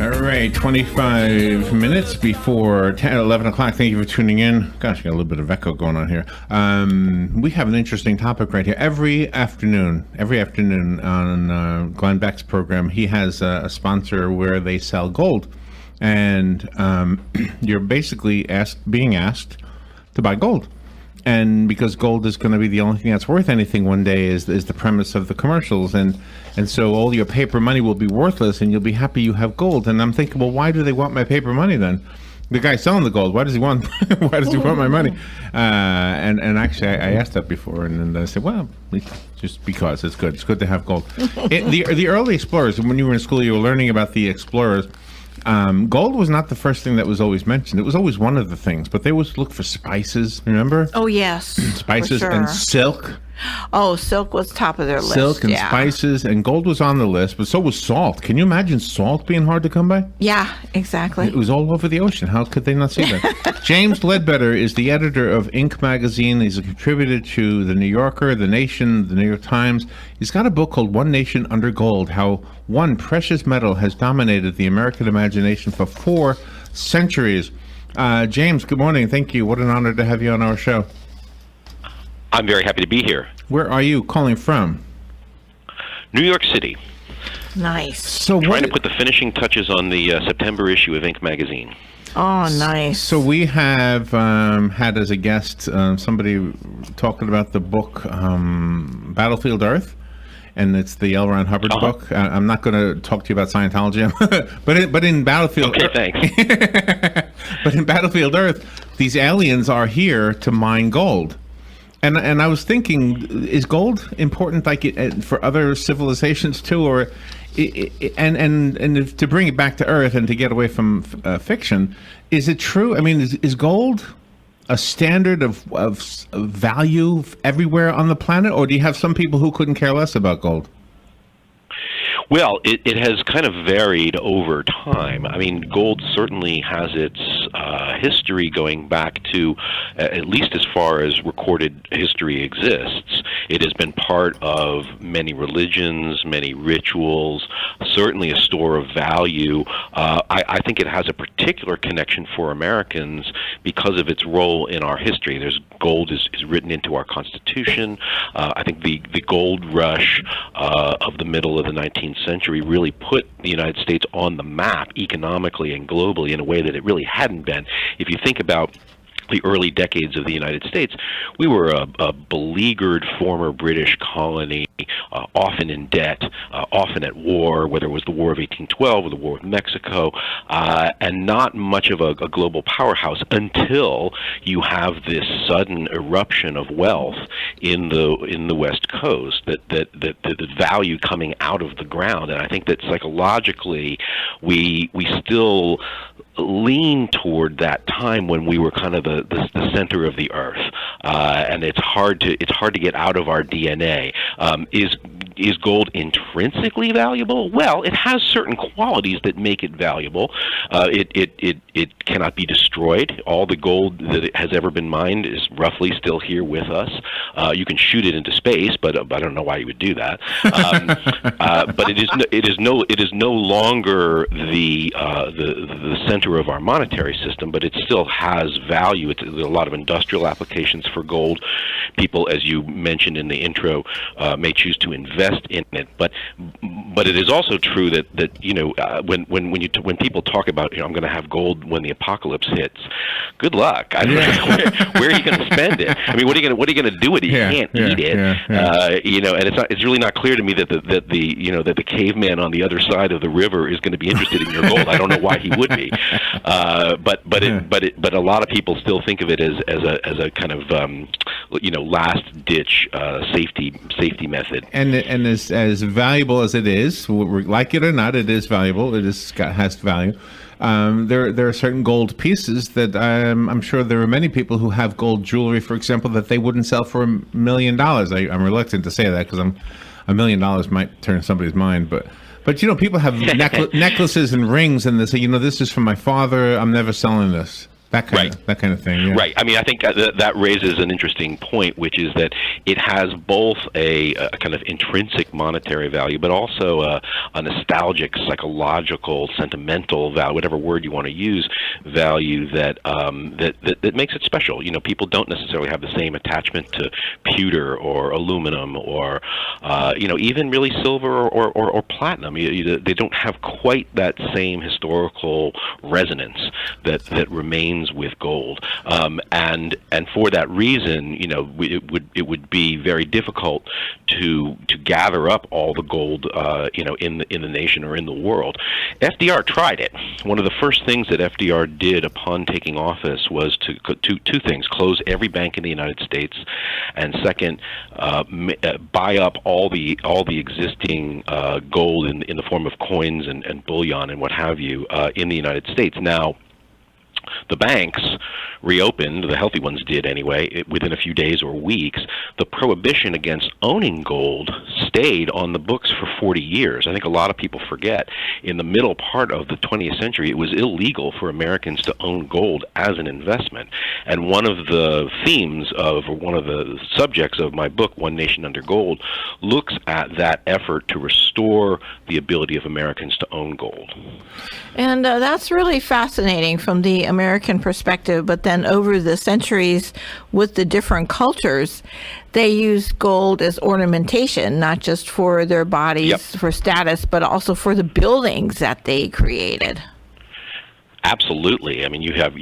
All right, 25 minutes before 11 o'clock. Thank you for tuning in. Gosh, I got a little bit of echo going on here. We have an interesting topic right here. Every afternoon on Glenn Beck's program, he has a sponsor where they sell gold. And you're basically being asked to buy gold. And because gold is going to be the only thing that's worth anything one day is the premise of the commercials. And so all your paper money will be worthless and you'll be happy you have gold. And I'm thinking, well, why do they want my paper money then? The guy selling the gold, why does he want my money? And actually, I asked that before, and then I said, well, just because it's good. It's good to have gold. The early explorers, when you were in school, you were learning about the explorers. Gold was not the first thing that was always mentioned. It was always one of the things, but they always looked for spices, remember? Oh, yes. Spices for sure. And silk. Oh, silk was top of their list. Silk and spices, and gold was on the list, but so was salt. Can you imagine salt being hard to come by? Yeah, exactly. It was all over the ocean. How could they not see that? James Ledbetter is the editor of Inc. magazine. He's a contributor to The New Yorker, The Nation, The New York Times. He's got a book called One Nation Under Gold, How One Precious Metal Has Dominated the American Imagination for 4 Centuries. James, good morning. Thank you. What an honor to have you on our show. I'm very happy to be here. Where are you calling from? New York City. Nice. So trying to put the finishing touches on the September issue of Inc. magazine. Oh, nice. So we have had as a guest somebody talking about the book Battlefield Earth, and it's the L. Ron Hubbard book. I'm not going to talk to you about Scientology, but in Battlefield Earth, thanks. But in Battlefield Earth, these aliens are here to mine gold. And I was thinking, is gold important like for other civilizations too, or and if, to bring it back to Earth and to get away from fiction, is it true? I mean, is gold a standard of value everywhere on the planet, or do you have some people who couldn't care less about gold? Well, it has kind of varied over time. I mean, gold certainly has its history going back to at least as far as recorded history exists. It has been part of many religions, many rituals, certainly a store of value. I think it has a particular connection for Americans because of its role in our history. Gold is written into our Constitution. I think the gold rush of the middle of the 19th century really put the United States on the map economically and globally in a way that it really hadn't been. If you think about the early decades of the United States, we were a beleaguered former British colony, often in debt, often at war, whether it was the War of 1812 or the War with Mexico, and not much of a global powerhouse until you have this sudden eruption of wealth in the West Coast, that the value coming out of the ground. And I think that psychologically we still lean toward that time when we were kind of the center of the earth, and it's hard to get out of our DNA. Is gold intrinsically valuable? Well, it has certain qualities that make it valuable. It cannot be destroyed. All the gold that has ever been mined is roughly still here with us. You can shoot it into space, but I don't know why you would do that. But it is no longer the center of our monetary system, but it still has value. There's a lot of industrial applications for gold. People, as you mentioned in the intro, may choose to invest in it. But it is also true that when people talk about, I'm going to have gold when the apocalypse hits, good luck. I don't know where are you going to spend it? I mean, what are you going to do with it? You can't eat it. And it's really not clear to me that the caveman on the other side of the river is going to be interested in your gold. I don't know why he would be. But a lot of people still think of it as a kind of last ditch safety method. And as valuable as it is, like it or not, it is valuable. It has value. There are certain gold pieces that I'm sure there are many people who have gold jewelry, for example, that they wouldn't sell for $1 million. I'm reluctant to say that because $1 million might turn somebody's mind, but people have necklaces and rings, and they say, this is from my father. I'm never selling this. that kind of thing. Yeah. Right. I mean, I think that raises an interesting point, which is that it has both a kind of intrinsic monetary value, but also a nostalgic, psychological, sentimental value, whatever word you want to use, value that makes it special. People don't necessarily have the same attachment to pewter or aluminum or even really silver or platinum. They don't have quite that same historical resonance that remains with gold, and for that reason, it would be very difficult to gather up all the gold, in the nation or in the world. FDR tried it. One of the first things that FDR did upon taking office was two things: close every bank in the United States, and second, buy up all the existing gold in the form of coins and bullion and what have you in the United States. Now, the banks reopened, the healthy ones did anyway, within a few days or weeks. The prohibition against owning gold stayed on the books for 40 years. I think a lot of people forget. In the middle part of the 20th century, it was illegal for Americans to own gold as an investment. And one of the themes of, or one of the subjects of my book, One Nation Under Gold, looks at that effort to restore the ability of Americans to own gold. And that's really fascinating from the American perspective. But then over the centuries, with the different cultures, they use gold as ornamentation, not just for their bodies, for status, but also for the buildings that they created. Absolutely. I mean, you have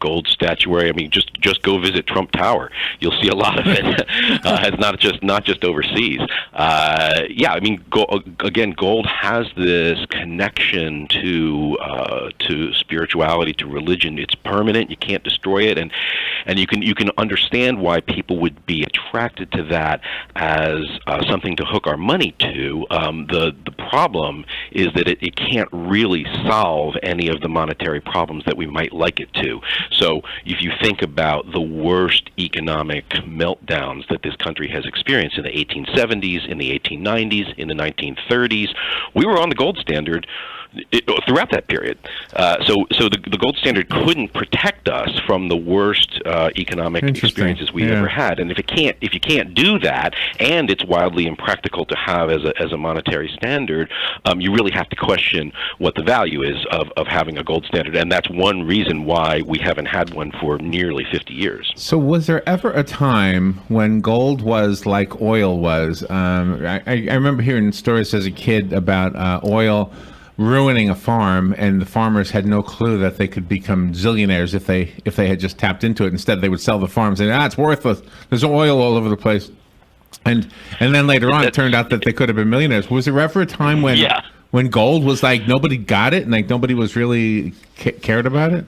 gold statuary. I mean, just go visit Trump Tower. You'll see a lot of it. It's not just overseas. I mean, gold has this connection to spirituality, to religion. It's permanent. You can't destroy it, and you can understand why people would be attracted to that as something to hook our money to. The problem is that it can't really solve any of the monetary problems that we might like it to. So if you think about the worst economic meltdowns that this country has experienced in the 1870s, in the 1890s, in the 1930s, we were on the gold standard throughout that period. So the gold standard couldn't protect us from the worst economic experiences we've ever had. And if you can't do that, and it's wildly impractical to have as a monetary standard, you really have to question what the value is of having a gold standard. And that's one reason why we haven't had one for nearly 50 years. So was there ever a time when gold was like oil was? I remember hearing stories as a kid about oil ruining a farm, and the farmers had no clue that they could become zillionaires if they had just tapped into it. Instead, they would sell the farms and it's worthless. There's oil all over the place. And then later on, it turned out that they could have been millionaires. Was there ever a time when gold was like nobody got it and like nobody was really cared about it?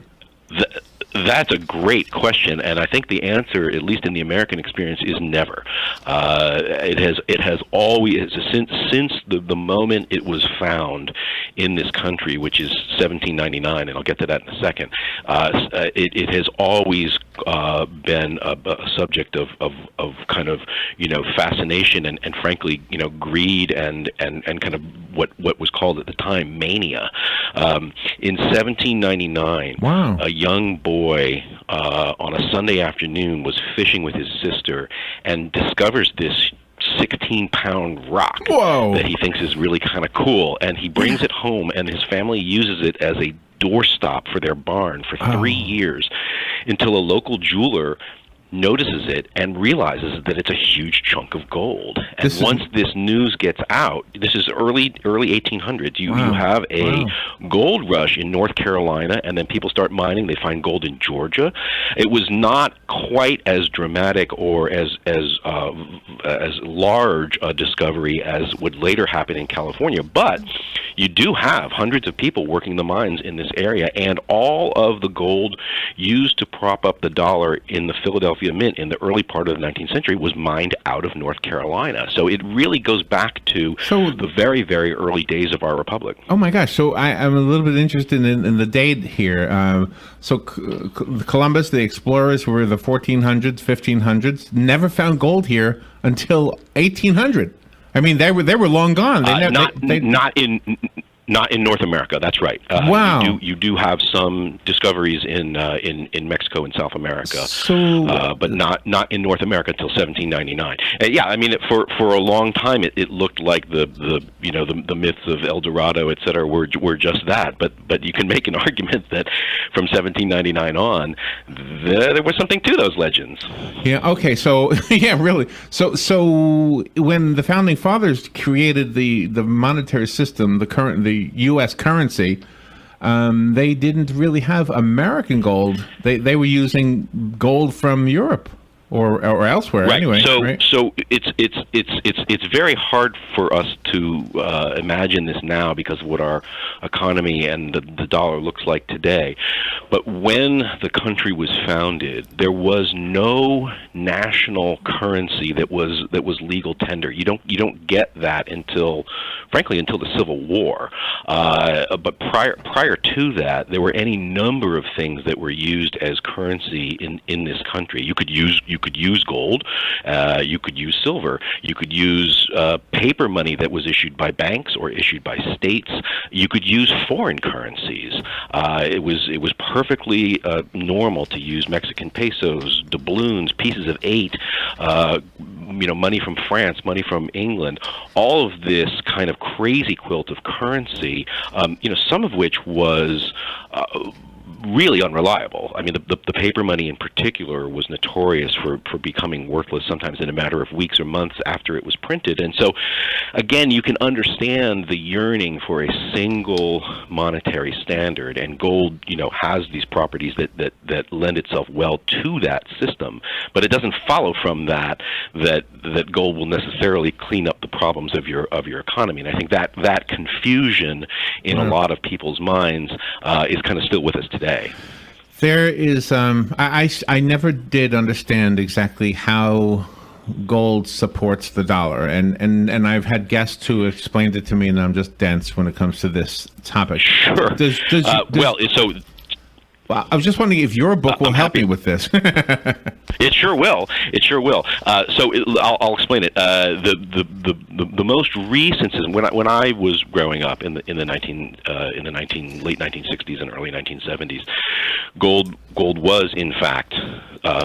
That's a great question, and I think the answer, at least in the American experience, is never. It has always, since the moment it was found in this country, which is 1799, and I'll get to that in a second. It has always been a subject of kind of fascination and frankly greed and kind of what was called at the time mania. In 1799, wow. A young boy on a Sunday afternoon was fishing with his sister and discovers this 16-pound rock that he thinks is really kind of cool, and he brings it home, and his family uses it as a doorstop for their barn for 3 years until a local jeweler notices it and realizes that it's a huge chunk of gold. And once this news gets out, this is early 1800s, you have a gold rush in North Carolina, and then people start mining. They find gold in Georgia. It was not quite as dramatic or as large a discovery as would later happen in California, but you do have hundreds of people working the mines in this area, and all of the gold used to prop up the dollar in the Philadelphia Mint in the early part of the 19th century was mined out of North Carolina. So it really goes back to the very, very early days of our republic. Oh my gosh. So I'm a little bit interested in the date here. Columbus, the explorers were the 1400s, 1500s, never found gold here until 1800. I mean, they were long gone. Not in North America. That's right. Wow. You do have some discoveries in Mexico and South America, but not in North America until 1799. Yeah, I mean, for a long time it looked like the myths of El Dorado, et cetera, were just that. But you can make an argument that from 1799 on, there was something to those legends. Yeah. Okay. So yeah, really. So when the founding fathers created the monetary system, the U.S. currency, they didn't really have American gold. They were using gold from Europe or elsewhere. Right. Anyway. So it's very hard for us to imagine this now because of what our economy and the dollar looks like today. But when the country was founded, there was no national currency that was legal tender. You don't get that until the Civil War. But prior to that, there were any number of things that were used as currency in this country. You could use gold, you could use silver, you could use paper money that was issued by banks or issued by states. You could use foreign currencies. It was perfectly normal to use Mexican pesos, doubloons, pieces of 8, money from France, money from England. All of this kind of crazy quilt of currency, some of which was really unreliable. I mean, the paper money in particular was notorious for becoming worthless sometimes in a matter of weeks or months after it was printed. And so, again, you can understand the yearning for a single monetary standard, and gold, has these properties that lend itself well to that system. But it doesn't follow from that gold will necessarily clean up the problems of your economy. And I think that confusion in a lot of people's minds is kind of still with us today. There is, I never did understand exactly how gold supports the dollar, and I've had guests who explained it to me, and I'm just dense when it comes to this topic. Sure. Well, I was just wondering if your book will help me with this. It sure will. I'll explain it. The most recent system, when I was growing up in the late 1960s and early 1970s, gold was in fact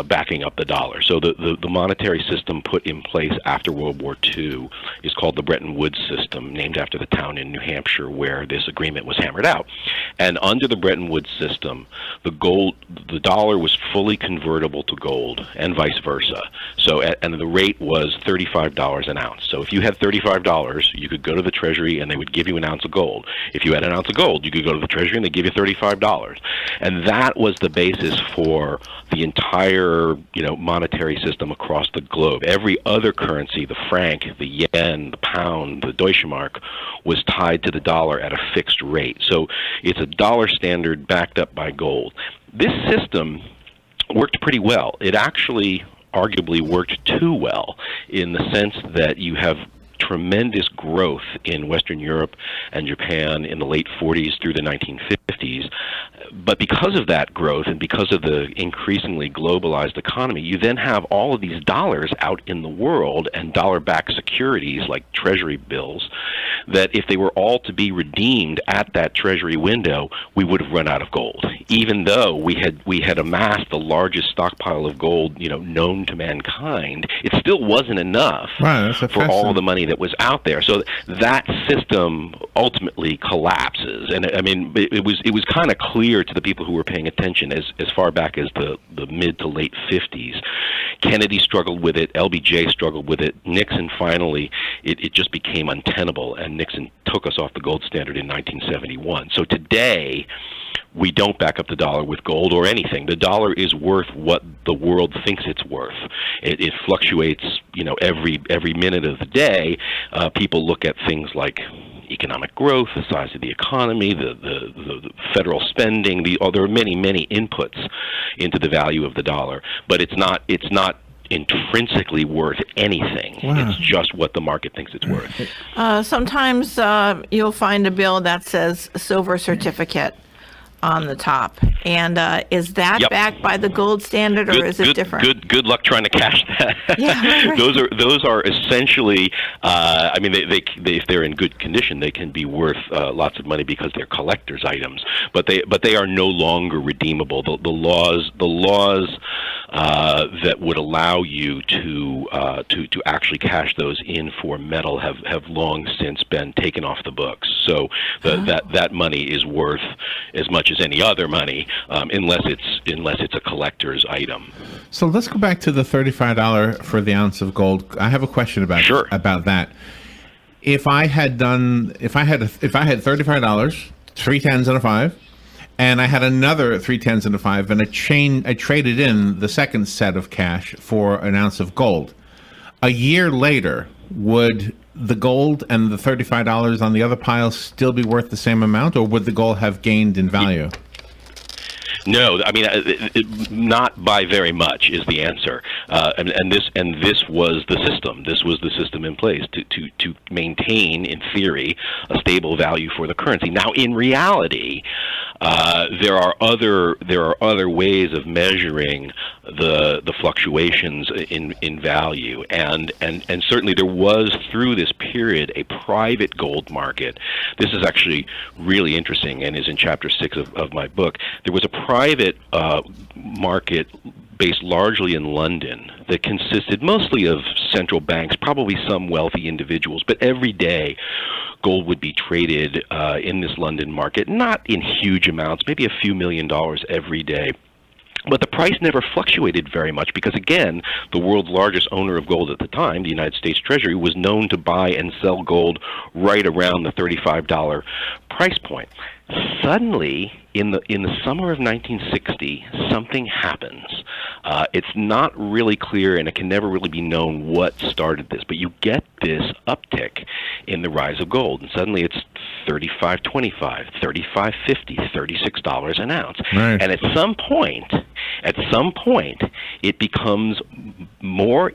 backing up the dollar. So the monetary system put in place after World War II is called the Bretton Woods system, named after the town in New Hampshire where this agreement was hammered out. And under the Bretton Woods system, the dollar was fully convertible to gold, and vice versa. So, and the rate was $35 an ounce. So, if you had $35, you could go to the Treasury and they would give you an ounce of gold. If you had an ounce of gold, you could go to the Treasury and they give you $35. And that was the basis for the entire, monetary system across the globe. Every other currency, the franc, the yen, the pound, the Deutschmark, was tied to the dollar at a fixed rate. So, it's a dollar standard backed up by gold. This system worked pretty well. It actually arguably worked too well in the sense that you have tremendous growth in Western Europe and Japan in the late 40s through the 1950s. But because of that growth and because of the increasingly globalized economy, you then have all of these dollars out in the world and dollar-backed securities like treasury bills that if they were all to be redeemed at that treasury window, we would have run out of gold. Even though we had amassed the largest stockpile of gold, known to mankind, it still wasn't enough for all the money that was out there. So that system ultimately collapses. And I mean, it was kind of clear to the people who were paying attention as far back as the mid to late 50s. Kennedy struggled with it. LBJ struggled with it. Nixon finally, it just became untenable, and Nixon took us off the gold standard in 1971. So today, we don't back up the dollar with gold or anything. The dollar is worth what the world thinks it's worth. It fluctuates, every minute of the day. People look at things like economic growth, the size of the economy, the federal spending. There are many inputs into the value of the dollar, but it's not intrinsically worth anything. Wow. It's just what the market thinks it's worth. Sometimes you'll find a bill that says silver certificate. on the top. And is that Yep. backed by the gold standard, or is it different? Good luck trying to cash that. Yeah, right. Those are essentially. I mean, they if they're in good condition, they can be worth lots of money because they're collector's items. But they are no longer redeemable. The laws that would allow you to actually cash those in for metal have long since been taken off the books. So that money is worth as much as any other money, unless it's a collector's item. So let's go back to the $35 for the ounce of gold. I have a question about that. If I had $35, 3 tens and a 5, and I had another 3 tens and a 5, and I traded in the second set of cash for an ounce of gold. A year later, would the gold and the $35 on the other pile still be worth the same amount, or would the gold have gained in value? No, I mean, not by very much is the answer, and this was the system. This was the system in place to maintain, in theory, a stable value for the currency. Now, in reality, there are other ways of measuring the fluctuations in value, and certainly there was, through this period, a private gold market. This is actually really interesting and is in chapter 6 of my book. There was a private market based largely in London that consisted mostly of central banks, probably some wealthy individuals, but every day gold would be traded in this London market, not in huge amounts, maybe a few $1 million every day. But the price never fluctuated very much because, again, the world's largest owner of gold at the time, the United States Treasury, was known to buy and sell gold right around the $35 price point. Suddenly, in the summer of 1960, something happens. It's not really clear, and it can never really be known what started this, but you get this uptick in the rise of gold, and suddenly it's $35.25, $35.50, $36 an ounce. Right. And at some point, it becomes more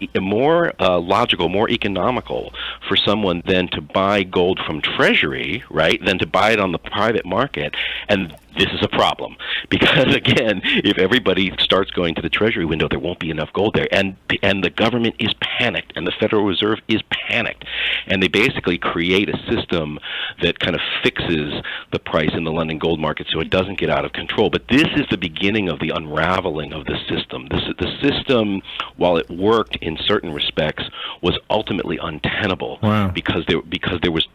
logical, more economical for someone then to buy gold from Treasury, right, than to buy it on the private market. And this is a problem because, again, if everybody starts going to the Treasury window, there won't be enough gold there, and the government is panicked, and the Federal Reserve is panicked, and they basically create a system that kind of fixes the price in the London gold market so it doesn't get out of control. But this is the beginning of the unraveling of the system. The system, while it worked in certain respects, was ultimately untenable. Wow. because there was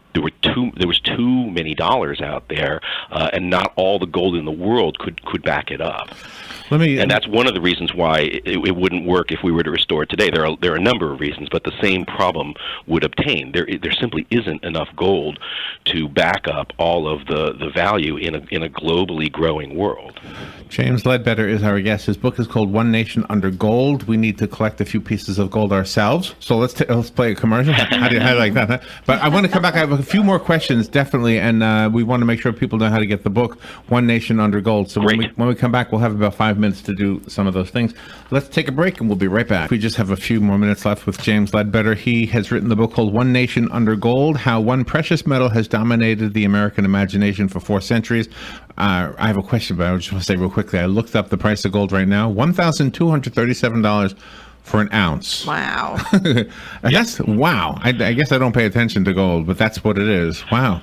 too many dollars out there, and not all the gold in the world could back it up. And that's one of the reasons why it wouldn't work if we were to restore it today. There are a number of reasons, but the same problem would obtain. There simply isn't enough gold to back up all of the value in a globally growing world. James Ledbetter is our guest. His book is called One Nation Under Gold. We need to collect a few pieces of gold ourselves. So let's play a commercial. How do you like that? Huh? But I want to come back. I have a few more questions, definitely, and we want to make sure people know how to get the book One Nation Under Gold. So when we come back, we'll have about 5 minutes to do some of those things. Let's take a break, and we'll be right back. We just have a few more minutes left with James Ledbetter. He has written the book called One Nation Under Gold: How One Precious Metal Has Dominated the American Imagination for 4 Centuries. I have a question, but I just want to say real quickly, I looked up the price of gold right now, $1,237 for an ounce. Wow. Wow. I guess I don't pay attention to gold, but that's what it is. Wow.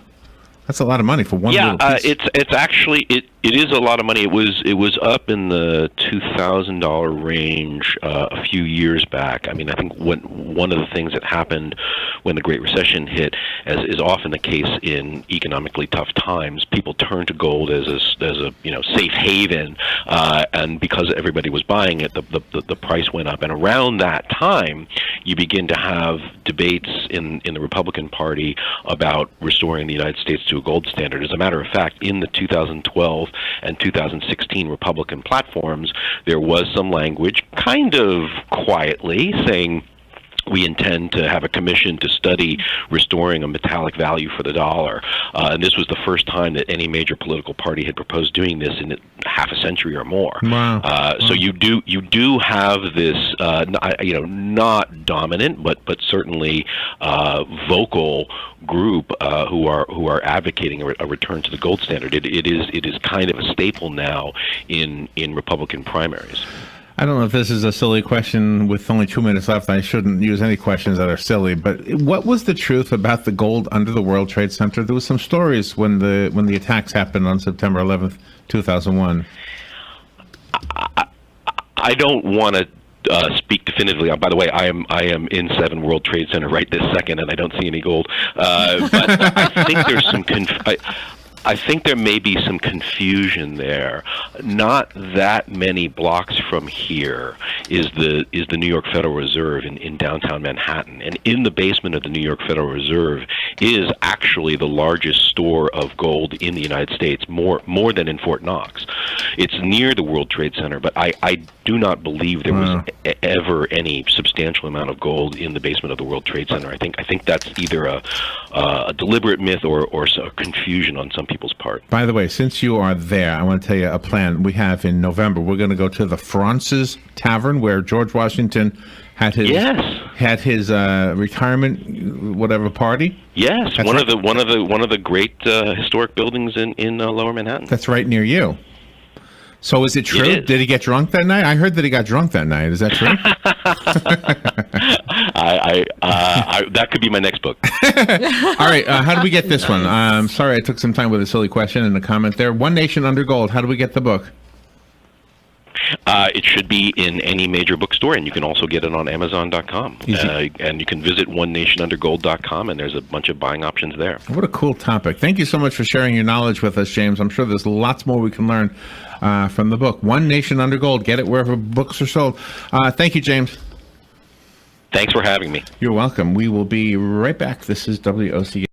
That's a lot of money for one little piece. It's actually it is a lot of money. It was up in the $2,000 range a few years back. I mean, I think one of the things that happened when the Great Recession hit, as is often the case in economically tough times, people turned to gold as a safe haven, and because everybody was buying it, the price went up. And around that time, you begin to have debates in the Republican Party about restoring the United States to a gold standard. As a matter of fact, in the 2012 and 2016 Republican platforms, there was some language, kind of quietly, saying we intend to have a commission to study restoring a metallic value for the dollar. And this was the first time that any major political party had proposed doing this in half a century or more. Wow. So you do have this, not dominant, but certainly vocal group who are advocating a return to the gold standard. It is kind of a staple now in Republican primaries. I don't know if this is a silly question. With only 2 minutes left, I shouldn't use any questions that are silly. But what was the truth about the gold under the World Trade Center? There was some stories when the attacks happened on September 11th, 2001. I don't want to speak definitively. By the way, I am in 7 World Trade Center right this second, and I don't see any gold. But I think there's some I think there may be some confusion there. Not that many blocks from here is the New York Federal Reserve in downtown Manhattan, and in the basement of the New York Federal Reserve is actually the largest store of gold in the United States, more than in Fort Knox. It's near the World Trade Center, but I do not believe there was ever any substantial amount of gold in the basement of the World Trade Center. I think that's either a deliberate myth or a confusion on some people's part. By the way, since you are there, I want to tell you a plan we have in November. We're going to go to the Francis Tavern where George Washington had his retirement whatever party. Yes, one of the great historic buildings in Lower Manhattan. That's right near you. So is it true? Did he get drunk that night? I heard that he got drunk that night. Is that true? That could be my next book. All right. How do we get this one? I'm sorry I took some time with a silly question in the comment there. One Nation Under Gold. How do we get the book? It should be in any major bookstore, and you can also get it on Amazon.com. And you can visit onenationundergold.com, and there's a bunch of buying options there. What a cool topic. Thank you so much for sharing your knowledge with us, James. I'm sure there's lots more we can learn from the book. One Nation Under Gold. Get it wherever books are sold. Thank you, James. Thanks for having me. You're welcome. We will be right back. This is WOCA.